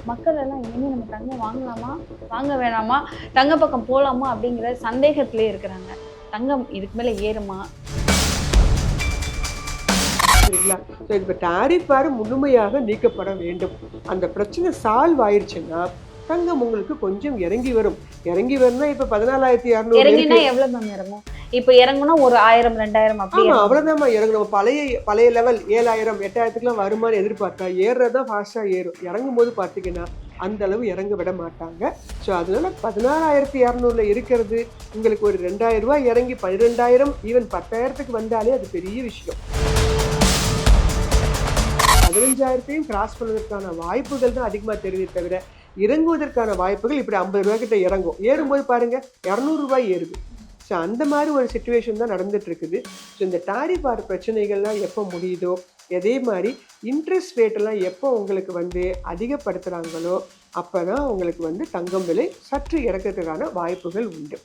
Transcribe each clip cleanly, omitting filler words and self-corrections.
மக்கள் எல்லாம் இனிமே நம்ம தங்கம் வாங்கலாமா வாங்க வேணாமா தங்க பக்கம் போலாமா அப்படிங்கிற சந்தேகத்திலே இருக்கிறாங்க. தங்கம் இதுக்கு மேல ஏறுமா? சரிங்களா? ஸோ இப்போ டாரிஃப் வேறு முழுமையாக நீக்கப்பட வேண்டும். அந்த பிரச்சனை சால்வ் ஆயிடுச்சுன்னா தங்கம் உங்களுக்கு கொஞ்சம் இறங்கி வரும். இறங்கி வரும்னா இப்போ 14,200 இறங்கினா இருக்கு. எவ்வளவு மேம் இறங்கும்? இப்ப இறங்குனா ஒரு 1000 2000 அப்படி ஆமா, இறங்கும். அவ்வளோதாம்மா இறங்கும். நம்ம பழைய லெவல் 7,000 8,000க்குலாம் வருமானு எதிர்பார்த்தா ஏறுறது தான் ஃபாஸ்ட்டாக ஏறும். இறங்கும் போது பார்த்தீங்கன்னா அந்த அளவு இறங்க விட மாட்டாங்க. ஸோ அதனால 16,200ல இருக்கிறது உங்களுக்கு ஒரு 2,000 ரூபாய் இறங்கி 12,000 ஈவன் 10,000க்கு வந்தாலே அது பெரிய விஷயம். 15,000த்தையும் கிராஸ் பண்ணுவதற்கான வாய்ப்புகள் தான் அதிகமாக தெரியுதே தவிர இறங்குவதற்கான வாய்ப்புகள் இப்படி 50 ரூபாய் கிட்ட இறங்கும். ஏறும்போது பாருங்க 200 ரூபாய் ஏறுது. ஸோ அந்த மாதிரி ஒரு சுச்சுவேஷன் தான் நடந்துட்டு இருக்குது. ஸோ இந்த டாரிஃப் ஆர் பிரச்சனைகள்லாம் எப்போ முடியுதோ அதே மாதிரி இன்ட்ரெஸ்ட் ரேட்டெல்லாம் எப்போ உங்களுக்கு வந்து அதிகப்படுத்துகிறாங்களோ அப்போ தான் உங்களுக்கு வந்து தங்கம் விலை சற்று இறக்கிறதுக்கான வாய்ப்புகள் உண்டு.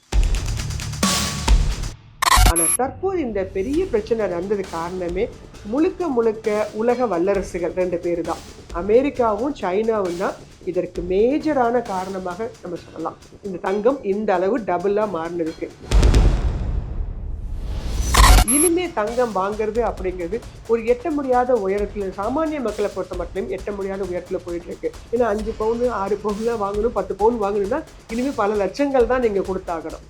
ஆனால் தற்போது இந்த பெரிய பிரச்சனை நடந்தது காரணமே முழுக்க உலக வல்லரசுகள் 2 பேர் தான். அமெரிக்காவும் சைனாவும் தான் இதற்கு மேஜரான காரணமாக நம்ம சொல்லலாம். இந்த தங்கம் இந்த அளவு டபுளாக மாறினதுக்கு. இனிமே தங்கம் வாங்குறது அப்படிங்கிறது ஒரு எட்ட முடியாத உயரத்தில் சாமானிய மக்களை பொறுத்த மட்டும் எட்ட முடியாத உயரத்தில் போயிட்டு இருக்கு. ஏன்னா 5 பவுன் 6 பவுன்லாம் வாங்கணும், 10 பவுன் வாங்கணும்னா இனிமேல் பல லட்சங்கள் தான் நீங்கள் கொடுத்தாகணும்.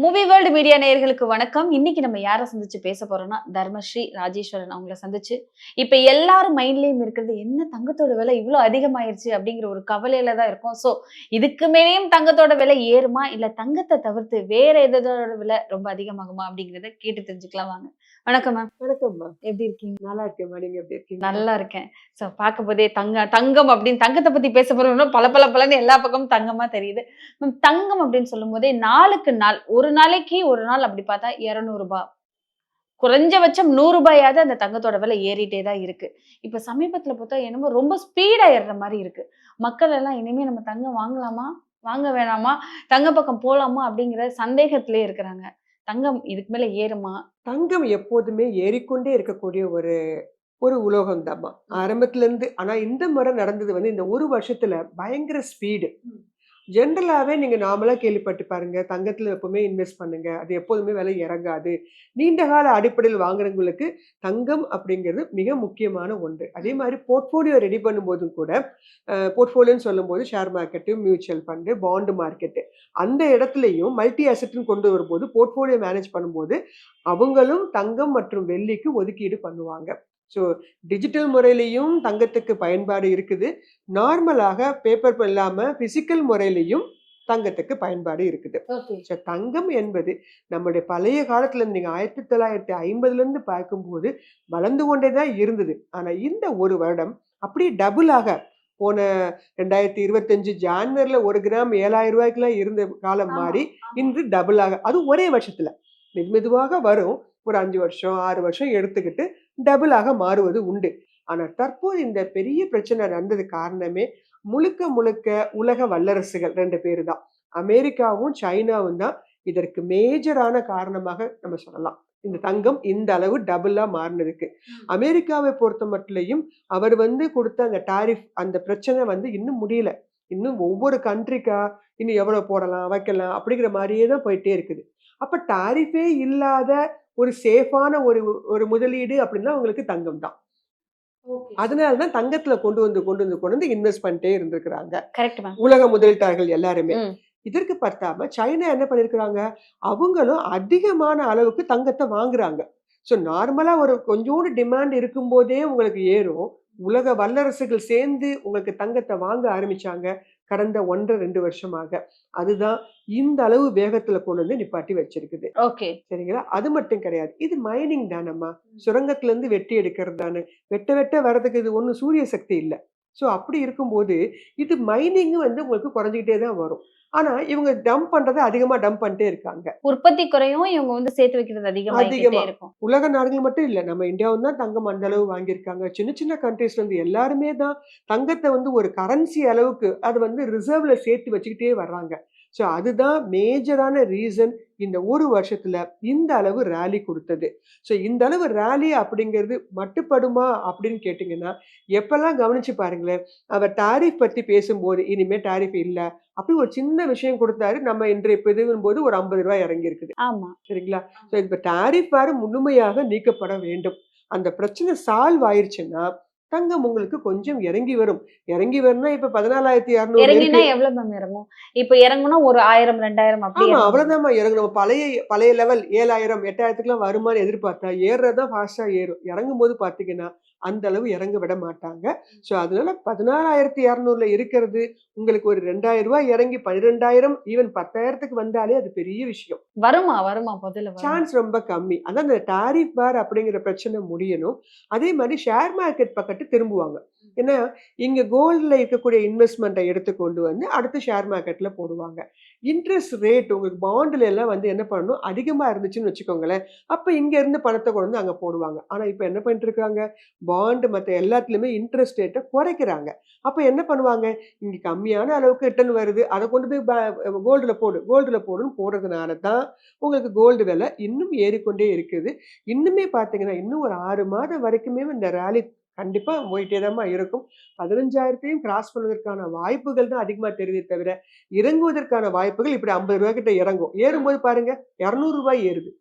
மூவி வேர்ல்டு மீடியா நேயர்களுக்கு வணக்கம். இன்னைக்கு நம்ம யாரை சந்திச்சு பேச போறோம்னா தர்மஸ்ரீ ராஜேஸ்வரன் அவங்கள சந்திச்சு இப்ப எல்லாரும் மைண்ட்லயும் இருக்கிறது என்ன தங்கத்தோட விலை இவ்வளவு அதிகமாயிருச்சு அப்படிங்கிற ஒரு கவலையில தான் இருக்கும். சோ இதுக்கு மேலேயும் தங்கத்தோட விலை ஏறுமா இல்ல தங்கத்தை தவிர்த்து வேற எதோட விலை ரொம்ப அதிகமாகுமா அப்படிங்கறத கேட்டு தெரிஞ்சுக்கலாம் வாங்க. வணக்கம் மேம். வணக்கம்மா, எப்படி இருக்கீங்க? நல்லா இருக்கேம்மா, நீங்க எப்படி இருக்கீங்க? நல்லா இருக்கேன். சோ பார்க்கும் போதே தங்கம் அப்படின்னு தங்கத்தை பத்தி பேச போறோம்னா பல எல்லா பக்கமும் தங்கமா தெரியுது. மேம் தங்கம் அப்படின்னு சொல்லும் போதே நாளுக்கு நாள் ஒரு நாளைக்கு ஒரு நாள் அப்படி பார்த்தா 200 ரூபாய் குறைஞ்சபட்சம் 100 ரூபாயாவது அந்த தங்கத்தோட விலை ஏறிட்டே தான் இருக்கு. இப்ப சமீபத்துல பார்த்தா என்னமோ ரொம்ப ஸ்பீடா ஏறுற மாதிரி இருக்கு. மக்கள் எல்லாம் இனிமே நம்ம தங்கம் வாங்கலாமா வாங்க வேணாமா தங்க பக்கம் போலாமா அப்படிங்கிற சந்தேகத்திலே இருக்கிறாங்க. தங்கம் இதுக்கு மேல ஏறுமா? தங்கம் எப்போதுமே ஏறிக்கொண்டே இருக்கக்கூடிய ஒரு ஒரு உலோகம் தான்மா ஆரம்பத்துல இருந்து. ஆனா இந்த முறை நடந்தது வந்து இந்த ஒரு வருஷத்துல பயங்கர ஸ்பீடு. ஜென்ரலாகவே நீங்கள் நார்மலாக கேள்விப்பட்டு பாருங்க, தங்கத்தில் எப்பவுமே இன்வெஸ்ட் பண்ணுங்க, அது எப்போதுமே விலை இறங்காது. நீண்ட கால அடிப்படையில் வாங்குறவங்களுக்கு தங்கம் அப்படிங்கிறது மிக முக்கியமான ஒன்று. அதே மாதிரி போர்ட்ஃபோலியோ ரெடி பண்ணும்போதும் கூட போர்ட்ஃபோலியோன்னு சொல்லும்போது share market, mutual fund, bond market அந்த இடத்துலையும் மல்டி அசெட்னு கொண்டு வரும்போது போர்ட்ஃபோலியோ மேனேஜ் பண்ணும்போது அவங்களும் தங்கம் மற்றும் வெள்ளிக்கு ஒதுக்கீடு பண்ணுவாங்க. ஸோ டிஜிட்டல் முறையிலையும் தங்கத்துக்கு பயன்பாடு இருக்குது. நார்மலாக பேப்பர் இல்லாமல் ஃபிசிக்கல் முறையிலையும் தங்கத்துக்கு பயன்பாடு இருக்குது. ஸோ தங்கம் என்பது நம்மளுடைய பழைய காலத்துலேருந்து நீங்கள் 1950லேருந்து பார்க்கும்போது வளர்ந்து கொண்டே தான் இருந்தது. ஆனால் இந்த ஒரு வருடம் அப்படியே டபுளாக போன 2025 ஜான்வரியில் 1 கிராம் 7,000 ரூபாய்க்குலாம் இருந்த காலம் மாறி இன்று டபுளாக, அதுவும் ஒரே வருஷத்தில் மெதுவாக வரும். ஒரு 5 வருஷம் 6 வருஷம் எடுத்துக்கிட்டு டபுளாக மாறுவது உண்டு. ஆனால் தற்போது இந்த பெரிய பிரச்சனை நடந்தது காரணமே முழுக்க உலக வல்லரசுகள் 2 பேர் தான். அமெரிக்காவும் சைனாவும் தான் இதற்கு மேஜரான காரணமாக நம்ம சொல்லலாம். இந்த தங்கம் இந்த அளவு டபுளா மாறினதுக்கு. அமெரிக்காவை பொறுத்த மட்டும் அவர் வந்து கொடுத்த அந்த டாரிஃப் அந்த பிரச்சனை வந்து இன்னும் முடியல. இன்னும் ஒவ்வொரு கண்ட்ரிக்கா இன்னும் எவ்வளவு போடலாம் வைக்கலாம் அப்படிங்கிற மாதிரியே தான் போயிட்டே இருக்குது. அப்ப டாரிஃபே இல்லாத ஒரு சேஃபான ஒரு முதலீடு அப்படின்னா உங்களுக்கு தங்கம் தான். அதனாலதான் தங்கத்துல கொண்டு வந்து இன்வெஸ்ட் பண்ணிட்டே இருந்திருக்கிறாங்க உலக முதலீட்டாளர்கள் எல்லாருமே. இதற்கு பத்தாம சைனா என்ன பண்ணிருக்கிறாங்க, அவங்களும் அதிகமான அளவுக்கு தங்கத்தை வாங்குறாங்க. ஸோ நார்மலா ஒரு கொஞ்சோண்டு டிமாண்ட் இருக்கும் போதே உங்களுக்கு ஏறும். உலக வல்லரசுகள் சேர்ந்து உங்களுக்கு தங்கத்தை வாங்க ஆரம்பிச்சாங்க கடந்த 1-2 வருஷமாக. அதுதான் இந்த அளவு வேகத்துல கொண்டு வந்து நிப்பாட்டி வச்சிருக்குது. ஓகே, சரிங்களா? அது மட்டும் கிடையாது, இது மைனிங் தானம்மா, சுரங்கத்துல இருந்து வெட்டி எடுக்கிறது தானே. வெட்ட வர்றதுக்கு இது ஒன்றும் சூரிய சக்தி இல்லை. ஸோ அப்படி இருக்கும்போது இது மைனிங் வந்து உங்களுக்கு குறைஞ்சிக்கிட்டே தான் வரும். ஆனா இவங்க டம்ப் பண்றதை அதிகமா டம்ப் பண்ணிட்டே இருக்காங்க. உற்பத்தி குறையும், இவங்க வந்து சேர்த்து வைக்கிறது அதிகமா இருக்கும். உலக நாடுகள் மட்டும் இல்ல, நம்ம இந்தியாவும் தான் தங்கம் அந்த அளவு வாங்கியிருக்காங்க. சின்ன கண்ட்ரீஸ்ல இருந்து எல்லாருமே தான் தங்கத்தை வந்து ஒரு கரன்சி அளவுக்கு அது வந்து ரிசர்வ்ல சேர்த்து வச்சுக்கிட்டே வர்றாங்க. ஸோ அதுதான் மேஜரான ரீசன் இந்த ஒரு வருஷத்துல இந்த அளவு ரேலி கொடுத்தது. ஸோ இந்த அளவு ரேலி அப்படிங்கிறது மட்டுப்படுமா அப்படின்னு கேட்டிங்கன்னா, எப்பல்லாம் கவனிச்சு பாருங்களேன், அவர் டாரிஃப் பத்தி பேசும்போது, இனிமே டாரிஃப் இல்ல. அப்படி ஒரு சின்ன விஷயம் குடுத்தாரு. நம்ம இன்றைய பதிவின்போது ஒரு ரூ. 50 இறங்கி இருக்குது. ஆமா. சரிங்களா? ஸோ இப்ப டாரிஃப் வேற முழுமையாக நீக்கப்பட வேண்டும். அந்த பிரச்சனை சால்வ் ஆயிருச்சுன்னா, தங்கம் உங்களுக்கு கொஞ்சம் இறங்கி வரும். இறங்கி வரும்னா இப்ப 14,200 இறங்கினா இருக்கு. எவ்வளவு மேம் இறங்கும்? இப்ப இறங்குனா ஒரு 1000, 2000 அப்படி ஆமா, இறங்குமா? அவ்வளவுதாம்மா இறங்கும். நம்ம பழைய பழைய லெவல் 7,000, 8,000க்குலாம் வருமான்னு எதிர்பார்த்தா, ஏறுறது தான் ஃபாஸ்ட்டா ஏறும். இறங்கும்போது பார்த்தீங்கன்னா, அந்த அளவு இறங்க விட மாட்டாங்க. ஸோ அதனால 14,200ல இருக்கிறது, உங்களுக்கு ஒரு ரூ. 2,000 இறங்கி 12,000 ஈவன் 10,000க்கு வந்தாலே அது பெரிய விஷயம். வருமா முதல்ல வருமா? சான்ஸ் ரொம்ப கம்மி. அதான் இந்த டாரிஃப் வார் அப்படிங்கிற பிரச்சனை முடியணும். அதே மாரி ஷேர் மார்க்கெட் பக்கட்டு திரும்புவாங்க. ஏன்னா, இங்க கோல்ட்ல இருக்கக்கூடிய இன்வெஸ்ட்மென்ட்ட எடுத்து கொண்டு வந்து அடுத்து ஷேர் மார்க்கெட்ல போடுவாங்க. இன்ட்ரெஸ்ட் ரேட் உங்களுக்கு பாண்டுல எல்லாம் வந்து என்ன பண்ணணும், அதிகமா இருந்துச்சுன்னு வச்சுக்கோங்களேன், அப்ப இங்க இருந்து பணத்த கொண்டு வந்து அங்க போடுவாங்க. ஆனா இப்ப என்ன பண்ணிட்டு இருக்காங்க, பாண்ட் மத்த எல்லாத்துலயுமே இன்ட்ரெஸ்ட் ரேட்ட குறைக்கிறாங்க. அப்ப என்ன பண்ணுவாங்க, இங்க கம்மியான அளவுக்கு ரிட்டர்ன் வருது. அத கொண்டு போய் கோல்டுல போடுன்னு போடுறதுனால தான் உங்களுக்கு கோல்டு விலை இன்னும் ஏறிக்கொண்டே இருக்குது. இன்னுமே பார்த்தீங்கன்னா, இன்னும் ஒரு 6 மாதம் வரைக்குமே இந்த ராலி கண்டிப்பா போயிட்டே தாம்மா இருக்கும். 15,000த்தையும் கிராஸ் பண்ணுவதற்கான வாய்ப்புகள் தான் அதிகமா தெரியுதே தவிர, இறங்குவதற்கான வாய்ப்புகள் இப்படி ரூ. 50 கிட்ட இறங்கும். ஏறும்போது பாருங்க ரூ. 200 ஏறுது.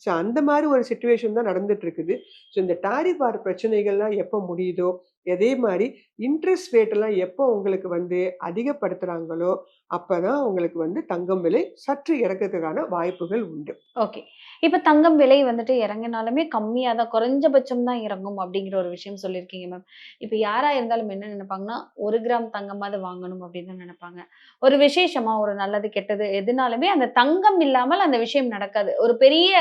ஸோ அந்த மாரி ஒரு சிச்சுவேஷன் தான் நடந்துட்டு இருக்குது. ஸோ இந்த டாரிஃப் வார் பிரச்சனைகள்லாம் எப்ப முடியுதோ, அதே மாரி இன்ட்ரெஸ்ட் ரேட் எல்லாம் எப்போ உங்களுக்கு வந்து அதிகப்படுத்துறாங்களோ, அப்பதான் உங்களுக்கு வந்து தங்கம் விலை சற்று இறக்கத்துக்கான வாய்ப்புகள் உண்டு. ஓகே. இப்ப தங்கம் விலை வந்துட்டு இறங்குனாலுமே கம்மியா தான் குறைஞ்சபட்சம் தான் இறங்கும் அப்படிங்கிற ஒரு விஷயம் சொல்லியிருக்கீங்க மேம். இப்ப யாரா இருந்தாலும் என்ன நினைப்பாங்கன்னா, 1 கிராம் தங்கமாவது வாங்கணும் அப்படின்னு தான் நினைப்பாங்க. ஒரு விசேஷமா, ஒரு நல்லது, கெட்டது எதுனாலுமே அந்த தங்கம் இல்லாமல் அந்த விஷயம் நடக்காது. ஒரு பெரிய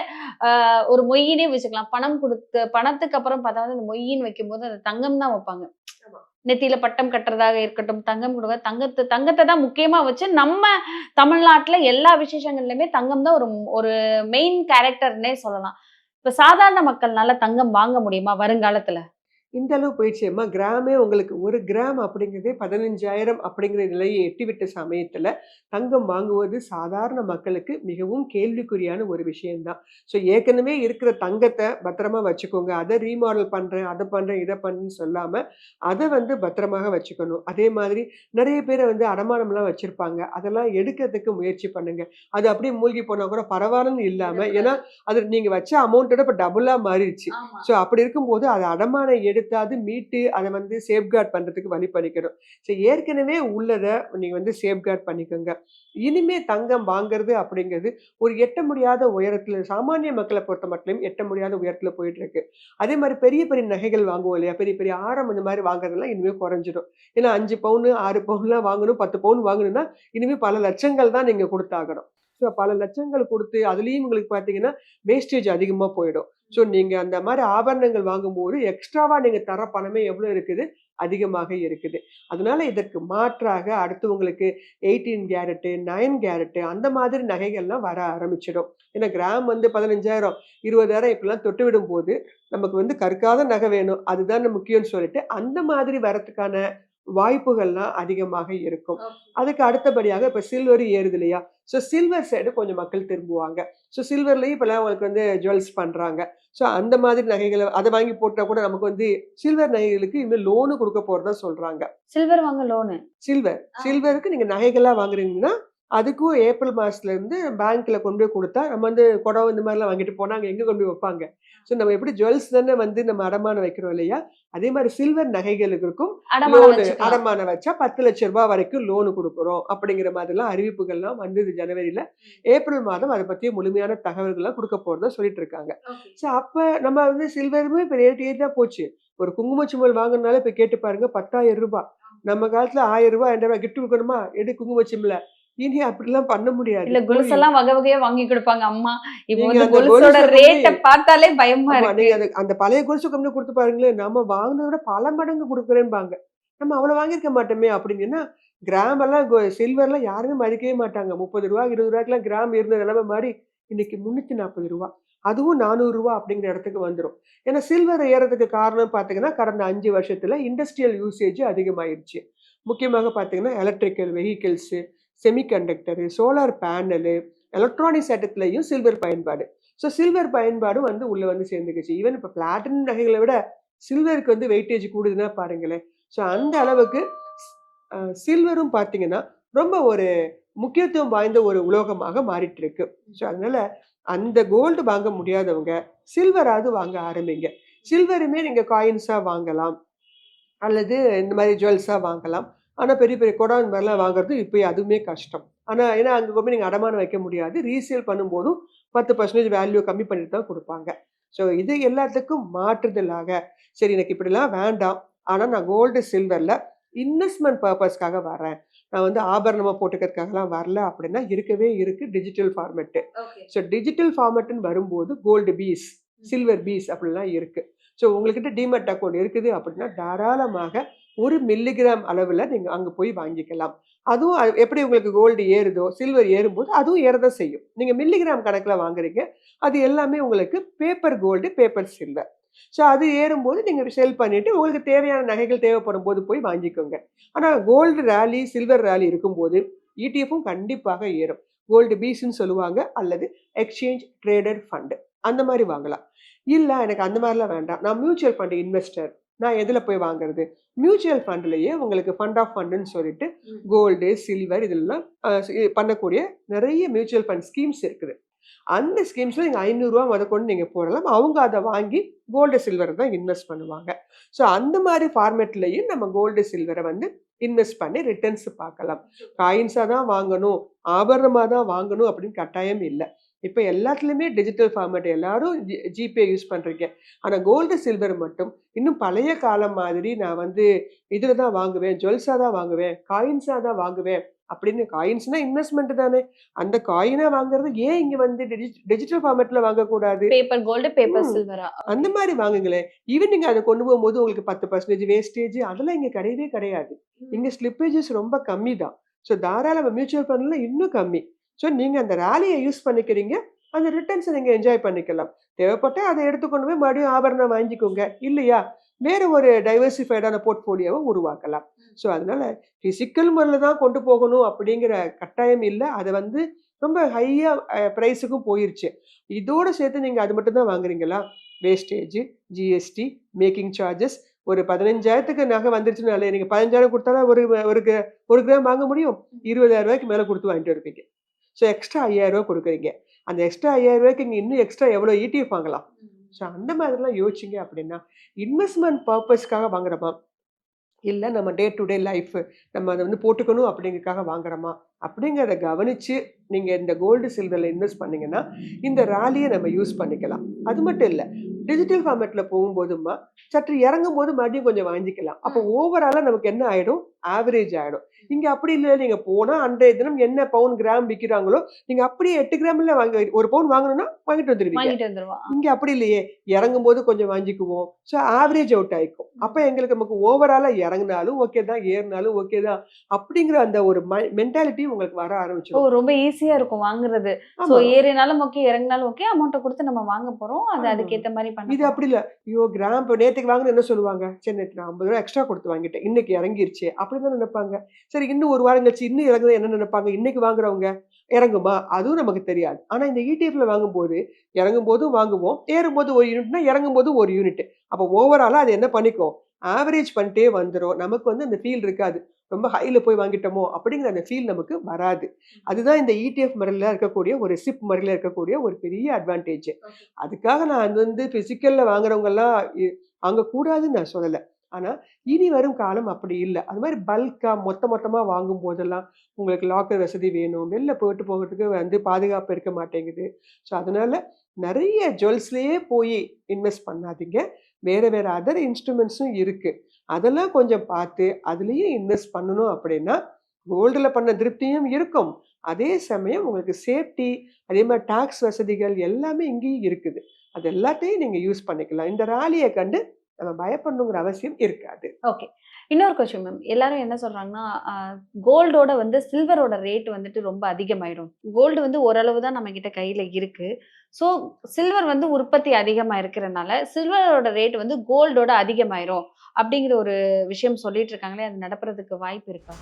ஒரு மொய்யினே வச்சுக்கலாம். பணம் குடுத்து பணத்துக்கு அப்புறம் பார்த்தா அந்த மொய்யின்னு வைக்கும்போது அந்த தங்கம் தான் வைப்பாங்க. ஆமா. நெத்தியில பட்டம் கட்டுறதாக இருக்கட்டும், தங்கம் குடுக்க தங்கத்த தான் முக்கியமா வச்சு நம்ம தமிழ்நாட்டுல எல்லா விசேஷங்கள்லயுமே தங்கம் தான் ஒரு ஒரு மெயின் கேரக்டர்ன்னே சொல்லலாம். இப்ப சாதாரண மக்கள்னால தங்கம் வாங்க முடியுமா வருங்காலத்துல? இந்த அளவு போயிடுச்சேம்மா. கிராமே உங்களுக்கு 1 கிராம் அப்படிங்கிறதே 15,000 அப்படிங்கிற நிலையை எட்டிவிட்ட சமயத்துல, தங்கம் வாங்குவது சாதாரண மக்களுக்கு மிகவும் கேள்விக்குறியான ஒரு விஷயம் தான். ஸோ ஏற்கனவே இருக்கிற தங்கத்த பத்திரமா வச்சுக்கோங்க. அத ரீமாடல் பண்றேன், அத பண்றேன், இத பண்றேன்னு சொல்லாம, அத வந்து பத்திரமாக வச்சுக்கணும். அதே மாதிரி நெறைய பேர் வந்து அடமானம்லாம் வச்சிருப்பாங்க. அதெல்லாம் எடுக்கிறதுக்கு முயற்சி பண்ணுங்க. அது அப்படியே மூழ்கி போனா கூட பரவாயில்லன்னு இல்லாம, ஏன்னா அது நீங்க வச்ச அமௌண்ட்டோட இப்ப டபுளா மாறிடுச்சு. ஆமா. ஸோ அப்படி இருக்கும்போது அத அடமானம் எடுத்தாவது மீட்டு அத வந்து சேஃப்கார்ட் பண்றதுக்கு வழி பண்ணிக்கணும். ஸோ ஏற்கனவே உள்ளத நீங்க வந்து சேஃப்கார்ட் பண்ணிக்கோங்க. இனிமே தங்கம் வாங்குறது அப்படிங்கிறது ஒரு எட்ட முடியாத உயரத்துல சாமானிய மக்கள பொறுத்தமட்டிலும் எட்ட முடியாத உயரத்துல போயிட்டு இருக்கு. அதே மாரி பெரிய பெரிய நகைகள் வாங்குவோம் இல்லையா? பெரிய பெரிய ஆரம் இந்த மாரி வாங்குறதெல்லாம் இனிமே குறைஞ்சிடும். ஏன்னா 5 பவுனு, 6 பவுன்லாம் வாங்கணும், 10 பவுன் வாங்கணும்னா இனிமே பல லட்சங்கள் தான் நீங்க குடுத்தாகணும். ஸோ பல லட்சங்கள் குடுத்து அதுலயும் உங்களுக்கு பார்த்தீங்கன்னா, வேஸ்டேஜ் அதிகமா போயிடும். ஸோ நீங்க அந்த மாரி ஆபரணங்கள் வாங்கும்போது, எக்ஸ்ட்ராவா நீங்க தர பணமே எவ்வளோ இருக்குது? அதிகமாக இருக்குது. அதனால இதற்கு மாற்றாக அடுத்து உங்களுக்கு 18 கேரட்டு, 9 கேரட்டு அந்த மாதிரி நகைகள்லாம் வர ஆரம்பிச்சிடும். ஏன்னா கிராம் வந்து 15,000, 20,000 இப்படிலாம் தொட்டுவிடும்போது, நமக்கு வந்து கற்காத நகை வேணும். அதுதானே முக்கியம்னு சொல்லிட்டு, அந்த மாதிரி வரதுக்கான வாய்ப்புகள்லாம் அதிகமாக இருக்கும். அதுக்கு அடுத்தபடியாக இப்ப சில்வர் ஏறுது இல்லையா? ஸோ சில்வர் சைடு கொஞ்சம் மக்கள் திரும்புவாங்க. ஸோ சில்வர்லயும் இப்பலாம் உங்களுக்கு வந்து ஜுவல்ஸ் பண்றாங்க. ஸோ அந்த மாதிரி நகைகள அத வாங்கி போட்டா கூட நமக்கு வந்து சில்வர் நகைகளுக்கு இன்னும் லோனு குடுக்க போறதா சொல்றாங்க. சில்வர் வாங்க லோனு. சில்வருக்கு நீங்க நகைகளா வாங்குறீங்கன்னா, அதுக்கும் ஏப்ரல் மாசத்துல இருந்து பேங்க்ல கொண்டு போய் குடுத்தா, நம்ம வந்து குடம் இந்த மாரிலாம் வாங்கிட்டு போனா, அங்க எங்க கொண்டு போய் வைப்பாங்க? ஸோ நம்ம எப்படி ஜுவல்ஸ் தானே வந்து நம்ம அடமானம் வைக்கிறோம் இல்லையா? அதே மாரி சில்வர் நகைகளுக்கும் அடமானம் லோனு வச்சுக்கலாம். அடமானம் வச்சா ரூ. 10,00,000 வரைக்கும் லோனு குடுக்குறோம். அப்படிங்கிற மாதிரிலாம் அறிவிப்புகள்லாம் வந்தது ஜனவரில. ஏப்ரல் மாதம் அத பத்திய முழுமையான தகவல்கள்லாம் குடுக்க போறதா சொல்லிட்டு இருக்காங்க. ஸோ அப்ப நம்ம வந்து சில்வருமே இப்ப ரேட் ஏறி தான் போச்சு. ஒரு குங்கும சிமிழ் வாங்குனாலே இப்ப கேட்டு பாருங்க ரூ. 10,000. நம்ம காலத்துல ரூ. 1000 ரூ. 2000 கிஃப்ட் குடுக்கணுமா? எடு குங்கும சிமிழ. இனி அப்படிலாம் பண்ண முடியாது. இல்ல போய் கொலுசெல்லாம் வகை வகையா வாங்கி குடுப்பாங்க அம்மா. இப்போ நீங்க வந்து அந்த கொலுசோட கொலுச கொண்டு ரேட்ட பார்த்தாலே பயமா ஆமா. இருக்கு. நீங்க அந்த பழைய கொலுச கொண்டு குடுத்து பாருங்களேன். நம்ம வாங்குனத விட பல மடங்கு குடுக்குறேன்பாங்க. நம்ம அவ்வளோ வாங்கியிருக்க மாட்டோமே அப்படிங்கன்னா, கிராம் எல்லாம் சில்வர்லாம் யாருமே மதிக்கவே மாட்டாங்க. ரூ. 30 ரூ. 20க்குலாம் கிராம் இருந்த நிலைமை மாறி, இன்னைக்கு ரூ. 340. அதுவும் ரூ. 400 அப்படிங்கிற இடத்துக்கு வந்துரும். ஏன்னா சில்வர் ஏறதுக்கு காரணம் பார்த்தீங்கன்னா, கடந்த 5 வருஷத்துல இண்டஸ்ட்ரியல் யூசேஜ் அதிகமாயிருச்சு. முக்கியமாக பார்த்தீங்கன்னா, electrical vehicles, semiconductor, solar panel, electronics ஐட்டத்துலயும் சில்வர் பயன்பாடு. ஸோ சில்வர் பயன்பாடும் வந்து உள்ள வந்து சேர்ந்துக்குச்சு. ஈவன் இப்போ பிளாட்டினம் நகைகளை விட சில்வருக்கு வந்து வெயிட்டேஜ் கூடுதுன்னா பாருங்களேன். ஸோ அந்த அளவுக்கு சில்வரும் பார்த்தீங்கன்னா ரொம்ப ஒரு முக்கியத்துவம் வாய்ந்த ஒரு உலோகமாக மாறிட்டு இருக்கு. ஸோ அதனால அந்த கோல்டு வாங்க முடியாதவங்க சில்வராவது வாங்க ஆரம்பிங்க. சில்வருமே நீங்க காயின்ஸா வாங்கலாம் அல்லது இந்த மாதிரி ஜுவல்ஸா வாங்கலாம். ஆனா பெரிய பெரிய குடம் இந்த மாதிரிலாம் வாங்குறது இப்போ அதுவுமே கஷ்டம். ஆனா ஏன்னா அங்க போய் நீங்க அடமானம் வைக்க முடியாது. ரீசேல் பண்ணும்போதும் 10% வேல்யூ கம்மி பண்ணிட்டு தான் கொடுப்பாங்க. ஸோ இது எல்லாத்துக்கும் மாற்றுதலாக சரி எனக்கு இப்படிலாம் வேண்டாம். ஆனா நான் கோல்டு சில்வர்ல இன்வெஸ்ட்மெண்ட் பர்பஸ்க்காக வரேன். நான் வந்து ஆபரணமா போட்டுக்கிறதுக்காகலாம் வரல அப்படின்னா இருக்கவே இருக்கு டிஜிட்டல் ஃபார்மெட்டு. ஸோ டிஜிட்டல் ஃபார்மெட்டுன்னு வரும்போது கோல்டு பீஸ், சில்வர் பீஸ் அப்படிலாம் இருக்கு. ஸோ உங்ககிட்ட டிமெட் அக்கௌண்ட் இருக்குது அப்படின்னா தாராளமாக 1 மில்லிகிராம் அளவில் நீங்கள் அங்கே போய் வாங்கிக்கலாம். அதுவும் எப்படி உங்களுக்கு கோல்டு ஏறுதோ சில்வர் ஏறும்போது அதுவும் ஏறதான் செய்யும். நீங்கள் மில்லிகிராம் கணக்கில் வாங்குறீங்க. அது எல்லாமே உங்களுக்கு paper gold, paper silver. So அது ஏறும்போது நீங்கள் செல் பண்ணிட்டு உங்களுக்கு தேவையான நகைகள் தேவைப்படும் போது போய் வாங்கிக்கோங்க. ஆனால் கோல்டு ரேலி, சில்வர் ரேலி இருக்கும்போது இடிஎஃப்பும் கண்டிப்பாக ஏறும். கோல்டு பீஸ்ன்னு சொல்லுவாங்க அல்லது எக்ஸ்சேஞ்ச் ட்ரேடட் ஃபண்டு அந்த மாதிரி வாங்கலாம். இல்ல எனக்கு அந்த மாதிரிலாம் வேண்டாம். நான் மியூச்சுவல் ஃபண்ட் இன்வெஸ்டர். நான் எதுல போய் வாங்குறது? மியூச்சுவல் ஃபண்ட்லயே உங்களுக்கு ஃபண்ட் ஆஃப் ஃபண்டுன்னு சொல்லிட்டு கோல்டு, சில்வர் இதெல்லாம் பண்ணக்கூடிய நிறைய மியூச்சுவல் ஃபண்ட் ஸ்கீம்ஸ் இருக்குது. அந்த ஸ்கீம்ஸ்ல நீங்க ரூ. 500 முதற்கொண்டு நீங்க போடலாம். அவங்க அதை வாங்கி கோல்டு, சில்வர் தான் இன்வெஸ்ட் பண்ணுவாங்க. ஸோ அந்த மாதிரி ஃபார்மேட்லயும் நம்ம கோல்டு, சில்வரை வந்து இன்வெஸ்ட் பண்ணி ரிட்டர்ன்ஸ் பார்க்கலாம். காயின்ஸா தான் வாங்கணும், ஆபரணமா தான் வாங்கணும் அப்படின்னு கட்டாயம் இல்லை. இப்போ எல்லாத்துலேயுமே டிஜிட்டல் ஃபார்மேட் எல்லாரும் ஜிபே யூஸ் பண்ணுறீங்க. ஆனால் கோல்டு, சில்வர் மட்டும் இன்னும் பழைய காலம் மாதிரி நான் வந்து இதில் தான் வாங்குவேன், ஜுவல்ஸாக தான் வாங்குவேன், காயின்ஸாக தான் வாங்குவேன் அப்படின்னு. காயின்ஸ்னா இன்வெஸ்ட்மெண்ட் தானே. அந்த காயினா வாங்குறது ஏன் இங்க வந்து டிஜிட்டல் ஃபார்மேட்ல வாங்கக்கூடாது? பேப்பர் கோல்டு, பேப்பர் சில்வரா? அந்த மாதிரி வாங்குங்களேன். ஈவன் நீங்க அதை கொண்டு போகும்போது உங்களுக்கு 10% வேஸ்டேஜ் அதெல்லாம் இங்க கிடையவே கிடையாது. இங்க ஸ்லிப்பேஜஸ் ரொம்ப கம்மி தான். ஸோ தாராள மியூச்சுவல் ஃபண்ட்ல இன்னும் கம்மி. ஸோ நீங்க அந்த ரேலியை யூஸ் பண்ணிக்கிறீங்க. அந்த ரிட்டர்ன்ஸை நீங்க என்ஜாய் பண்ணிக்கலாம். தேவைப்பட்டா அதை எடுத்துக்கொண்டு போய் மறுபடியும் ஆபரணம் வாங்கிக்கோங்க. இல்லையா வேற ஒரு டைவர்சிஃபைடான போர்ட்ஃபோலியோவை உருவாக்கலாம். ஸோ அதனால பிசிக்கல் முறையில் தான் கொண்டு போகணும் அப்படிங்கிற கட்டாயம் இல்லை. அதை வந்து ரொம்ப ஹையா ப்ரைஸுக்கும் போயிருச்சு. இதோட சேர்த்து நீங்க அது மட்டும் தான் வாங்குறீங்களா? வேஸ்டேஜ், ஜிஎஸ்டி, மேக்கிங் சார்ஜஸ் ஒரு 15,000க்கு நகை வந்துருச்சுனாலே நீங்க 15,000 கொடுத்தாலும் ஒரு கிராம் வாங்க முடியும். 20,000 ரூபாய்க்கு மேலே கொடுத்து வாங்கிட்டு இருப்பீங்க. ஸோ எக்ஸ்ட்ரா 5,000 ரூபா கொடுக்குறீங்க. அந்த எக்ஸ்ட்ரா 5,000 ரூபாய்க்கு இங்கே இன்னும் எக்ஸ்ட்ரா எவ்வளோ இடிஎஃப் வாங்கலாம். ஸோ அந்த மாதிரிலாம் யோசிச்சிங்க அப்படின்னா இன்வெஸ்ட்மெண்ட் பர்பஸ்க்காக வாங்குறோமா இல்லை நம்ம டே டு டே லைஃப் நம்ம அதை வந்து போட்டுக்கணும் அப்படிங்கிறதுக்காக வாங்குறோமா அப்படிங்கிறத கவனித்து நீங்கள் இந்த கோல்டு, சில்வரில் இன்வெஸ்ட் பண்ணிங்கன்னா இந்த ராலியை நம்ம யூஸ் பண்ணிக்கலாம். அது மட்டும் இல்லை டிஜிட்டல் ஃபார்மேட்டில் போகும்போதுமா சற்று இறங்கும் போது மறுபடியும் கொஞ்சம் வாங்கிக்கலாம். அப்போ ஓவராலாக நமக்கு என்ன ஆகிடும்? ஆவரேஜ் ஆகிடும். இங்கே அப்படி இல்லை. நீங்கள் போனால் அன்றைய தினம் என்ன பவுன் கிராம் விற்கிறாங்களோ நீங்கள் அப்படியே 8 கிராமில் வாங்க. ஒரு பவுன் வாங்கணும்னா வாங்கிட்டு வந்துடுவீங்க. இங்கே அப்படி இல்லையே. இறங்கும் போது கொஞ்சம் வாங்கிக்குவோம். ஸோ ஆவரேஜ் அவுட் ஆகிக்கும். அப்போ எங்களுக்கு நமக்கு ஓவராலாக இறங்கினாலும் ஓகே தான், ஏறினாலும் ஓகே தான் அப்படிங்கிற அந்த ஒரு மென்டாலிட்டி உங்களுக்கு வர ஆரம்பிச்சிடும். ரொம்ப ஈஸியா இருக்கும் வாங்குறது. ஏறினாலும் ஓகே, இறங்கினாலும் ஓகே, அமௌண்ட்டை கொடுத்து நம்ம வாங்க போறோம். அது அதுக்கேற்ற மாதிரி இது அப்படி இல்லை. ஐயோ கிராம் இப்போ நேற்றுக்கு வாங்கின என்ன சொல்லுவாங்க? சரி நேற்று நான் 50 ரூபா எக்ஸ்ட்ரா கொடுத்து வாங்கிட்டேன், இன்னைக்கு இறங்கிருச்சு அப்படின்னு தான் நினைப்பாங்க. சரி இன்னும் ஒரு வாரம் கழிச்சு இன்னும் இறங்குறது என்ன நினைப்பாங்க? இன்னைக்கு வாங்குறவங்க இறங்குமா அதுவும் நமக்கு தெரியாது. ஆனா இந்த இடிஎஃப்ல வாங்கும்போது இறங்கும் போதும் வாங்குவோம், ஏறும்போது ஒரு யூனிட்னா இறங்கும் போது ஒரு யூனிட். அப்போ ஓவராலா அது என்ன பண்ணிக்கும்? ஆவரேஜ் பண்ணிட்டே வந்துடும். நமக்கு வந்து அந்த ஃபீல் இருக்காது. ரொம்ப ஹைல போய் வாங்கிட்டோமோ அப்படிங்கிற அந்த ஃபீல் நமக்கு வராது. அதுதான் இந்த இடிஎஃப் முறையில் இருக்கக்கூடிய ஒரு சிப் முறையில் இருக்கக்கூடிய ஒரு பெரிய அட்வான்டேஜ். அதுக்காக நான் அது வந்து பிசிக்கல்ல வாங்குறவங்கெல்லாம் வாங்கக்கூடாதுன்னு நான் சொல்லலை. ஆனா இனி வரும் காலம் அப்படி இல்லை. அது மாதிரி பல்கா மொத்தமா வாங்கும் போதெல்லாம் உங்களுக்கு லாக்கர் வசதி வேணும், வெளில போயிட்டு போகிறதுக்கு வந்து பாதுகாப்பு இருக்க மாட்டேங்குது. ஸோ அதனால நிறைய ஜுவல்ஸ்லயே போய் இன்வெஸ்ட் பண்ணாதீங்க. வேற அதர் இன்ஸ்ட்ருமெண்ட்ஸும் இருக்கு. அதெல்லாம் கொஞ்சம் பார்த்து அதுலயும் இன்வெஸ்ட் பண்ணணும் அப்படின்னா கோல்டுல பண்ண திருப்தியும் இருக்கும். அதே சமயம் உங்களுக்கு சேஃப்டி, அதே மாதிரி டாக்ஸ் வசதிகள் எல்லாமே இங்கேயும் இருக்குது. அது எல்லாத்தையும் நீங்க யூஸ் பண்ணிக்கலாம். இந்த ராலியை கண்டு நம்ம பயப்படணுங்கிற அவசியம் இருக்காது. ஓகே. இன்னொரு கொஸ்டின் மேம். எல்லாரும் என்ன சொல்றாங்கன்னா கோல்டோட வந்து சில்வரோட ரேட் வந்துட்டு ரொம்ப அதிகமாயிடும். கோல்டு வந்து ஓரளவு தான் நம்ம கிட்ட கையில இருக்கு. ஸோ சில்வர் வந்து உற்பத்தி அதிகமா இருக்கிறனால சில்வரோட ரேட் வந்து கோல்டோட அதிகமாயிரும் அப்படிங்கிற ஒரு விஷயம் சொல்லிட்டு இருக்காங்களே, அது நடப்பதற்கு வாய்ப்பு இருக்கா?